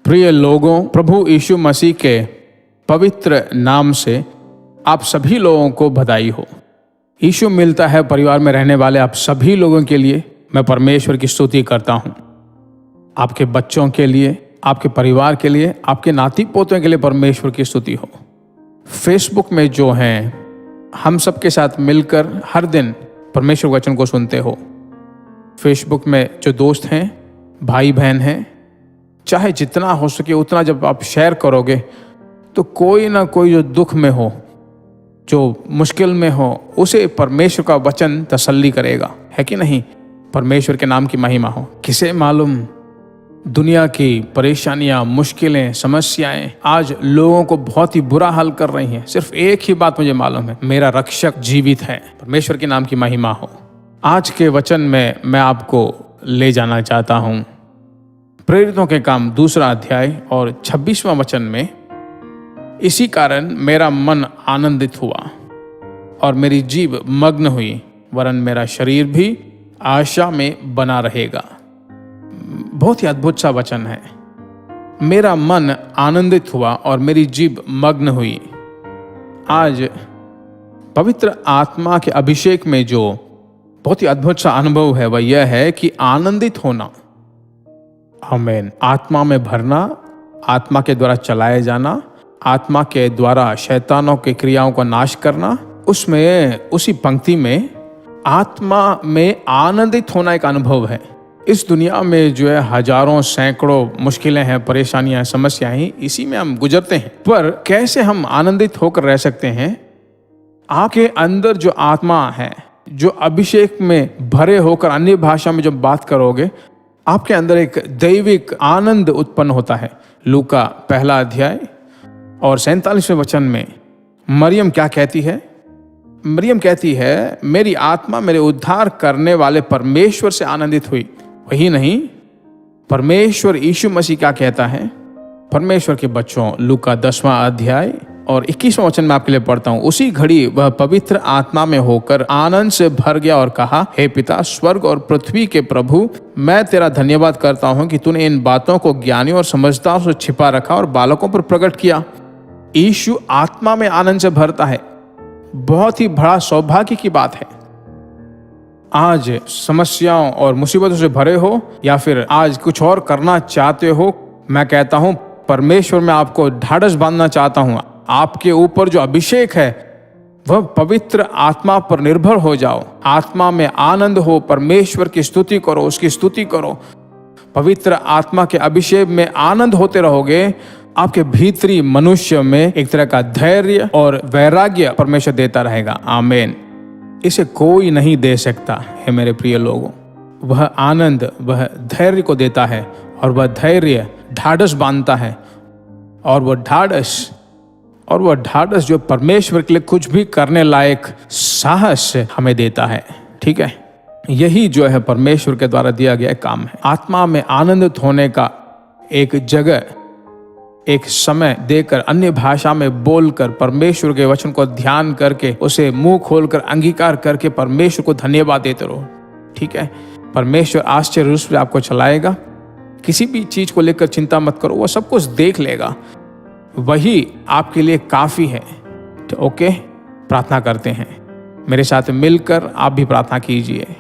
प्रिय लोगों, प्रभु यीशु मसीह के पवित्र नाम से आप सभी लोगों को बधाई हो। यीशु मिलता है परिवार में रहने वाले आप सभी लोगों के लिए मैं परमेश्वर की स्तुति करता हूँ। आपके बच्चों के लिए, आपके परिवार के लिए, आपके नाती पोतों के लिए परमेश्वर की स्तुति हो। फेसबुक में जो हैं हम सब के साथ मिलकर हर दिन परमेश्वर वचन को सुनते हो। फेसबुक में जो दोस्त हैं, भाई बहन हैं, चाहे जितना हो सके उतना जब आप शेयर करोगे तो कोई ना कोई जो दुख में हो, जो मुश्किल में हो, उसे परमेश्वर का वचन तसल्ली करेगा, है कि नहीं? परमेश्वर के नाम की महिमा हो। किसे मालूम दुनिया की परेशानियां, मुश्किलें, समस्याएं आज लोगों को बहुत ही बुरा हाल कर रही हैं। सिर्फ एक ही बात मुझे मालूम है, मेरा रक्षक जीवित है। परमेश्वर के नाम की महिमा हो। आज के वचन में मैं आपको ले जाना चाहता हूं प्रेरितों के काम 2 अध्याय और 26वां वचन में। इसी कारण मेरा मन आनंदित हुआ और मेरी जीभ मग्न हुई, वरन मेरा शरीर भी आशा में बना रहेगा। बहुत ही अद्भुत सा वचन है। मेरा मन आनंदित हुआ और मेरी जीभ मग्न हुई। आज पवित्र आत्मा के अभिषेक में जो बहुत ही अद्भुत सा अनुभव है वह यह है कि आनंदित होना। आमीन। आत्मा में भरना, आत्मा के द्वारा चलाए जाना, आत्मा के द्वारा शैतानों के क्रियाओं का नाश करना, उसमें उसी पंक्ति में आत्मा में आनंदित होना एक अनुभव है। इस दुनिया में जो है हजारों सैकड़ों मुश्किलें हैं, परेशानियां हैं, समस्याएं हैं, इसी में हम गुजरते हैं। पर कैसे हम आनंदित होकर रह सकते हैं? आपके अंदर जो आत्मा है, जो अभिषेक में भरे होकर अन्य भाषा में जब बात करोगे, आपके अंदर एक दैविक आनंद उत्पन्न होता है। लूका 1 अध्याय और 47वें वचन में मरियम क्या कहती है? मरियम कहती है, मेरी आत्मा मेरे उद्धार करने वाले परमेश्वर से आनंदित हुई। वही नहीं, परमेश्वर यीशु मसीह क्या कहता है परमेश्वर के बच्चों? लूका 10वां अध्याय और 21वां वचन में आपके लिए पढ़ता हूं। उसी घड़ी वह पवित्र आत्मा में होकर आनंद से भर गया और कहा, हे पिता, स्वर्ग और पृथ्वी के प्रभु, मैं तेरा धन्यवाद करता हूं कि तूने इन बातों को ज्ञानियों और समझदारों से छिपा रखा और बालकों पर प्रकट किया। यीशु आत्मा में आनंद से भरता है। बहुत ही बड़ा सौभाग्य की बात है। आज समस्याओं और मुसीबतों से भरे हो या फिर आज कुछ और करना चाहते हो, मैं कहता हूं परमेश्वर में आपको ढाढ़स बांधना चाहता हूं। आपके ऊपर जो अभिषेक है वह पवित्र आत्मा पर निर्भर हो जाओ। आत्मा में आनंद हो, परमेश्वर की स्तुति करो, उसकी स्तुति करो। पवित्र आत्मा के अभिषेक में आनंद होते रहोगे। आपके भीतरी मनुष्य में एक तरह का धैर्य और वैराग्य परमेश्वर देता रहेगा। आमीन। इसे कोई नहीं दे सकता है मेरे प्रिय लोगों। वह आनंद, वह धैर्य को देता है और वह धैर्य ढाढ़स बांधता है और वह ढाढ़स जो परमेश्वर के लिए कुछ भी करने लायक साहस हमें देता है। ठीक है, यही जो है परमेश्वर के द्वारा दिया गया काम है। आत्मा में आनंदित होने का एक जगह, एक समय देकर, अन्य भाषा में बोलकर, परमेश्वर के वचन को ध्यान करके, उसे मुंह खोलकर अंगीकार करके परमेश्वर को धन्यवाद देते रहो। ठीक है, परमेश्वर आश्चर्य रूप से आपको चलाएगा। किसी भी चीज को लेकर चिंता मत करो, वो सब कुछ देख लेगा। वही आपके लिए काफी है। तो ओके, प्रार्थना करते हैं। मेरे साथ मिलकर आप भी प्रार्थना कीजिए।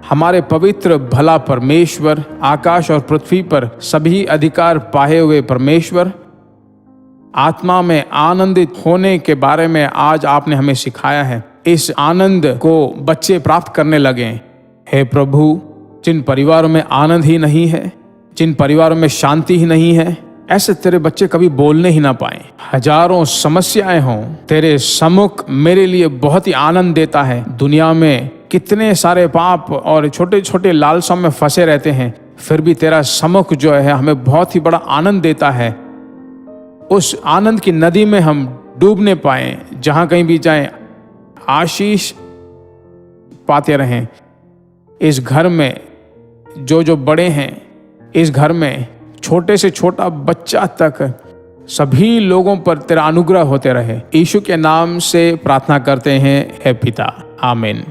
हमारे पवित्र भला परमेश्वर, आकाश और पृथ्वी पर सभी अधिकार पाए हुए परमेश्वर, आत्मा में आनंदित होने के बारे में आज आपने हमें सिखाया है। इस आनंद को बच्चे प्राप्त करने लगे। हे प्रभु, जिन परिवारों में आनंद ही नहीं है, जिन परिवारों में शांति ही नहीं है, ऐसे तेरे बच्चे कभी बोलने ही ना पाए। हजारों समस्याएं हों, तेरे सम्मुख मेरे लिए बहुत ही आनंद देता है। दुनिया में कितने सारे पाप और छोटे छोटे लालसाओं में फंसे रहते हैं, फिर भी तेरा सम्मुख जो है हमें बहुत ही बड़ा आनंद देता है। उस आनंद की नदी में हम डूबने पाए, जहां कहीं भी जाएं आशीष पाते रहें। इस घर में जो बड़े हैं, इस घर में छोटे से छोटा बच्चा तक, सभी लोगों पर तेरा अनुग्रह होते रहे। यीशु के नाम से प्रार्थना करते हैं, हे पिता। आमीन।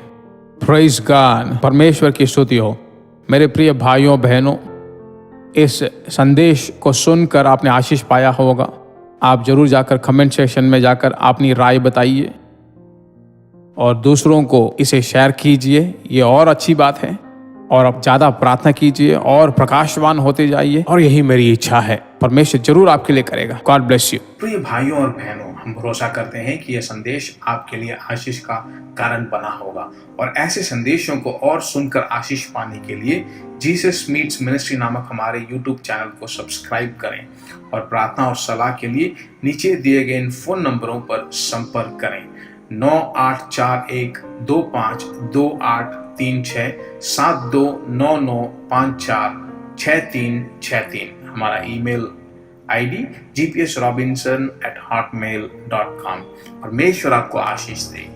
Praise God. परमेश्वर की स्तुति हो। मेरे प्रिय भाइयों बहनों, इस संदेश को सुनकर आपने आशीष पाया होगा, आप जरूर जाकर कमेंट सेक्शन में जाकर अपनी राय बताइए और दूसरों को इसे शेयर कीजिए। ये और अच्छी बात है। और अब ज़्यादा प्रार्थना कीजिए और प्रकाशवान होते जाइए, और यही मेरी इच्छा है। परमेश्वर जरूर आपके लिए करेगा। God bless you. प्रिय भाइयों और बहनों, हम भरोसा करते हैं कि यह संदेश आपके लिए आशीष का कारण बना होगा, और ऐसे संदेशों को और सुनकर आशीष पाने के लिए जीसस मीट्स मिनिस्ट्री नामक हमारे YouTube चैनल को सब्सक्राइब करें, और प्रार्थना और सलाह के लिए नीचे दिए गए इन फोन नंबरों पर संपर्क करें। 9841252836 7299546363। हमारा ईमेल ID gpsrobinson@hotmail.com। परमेश्वर आपको आशीष दे।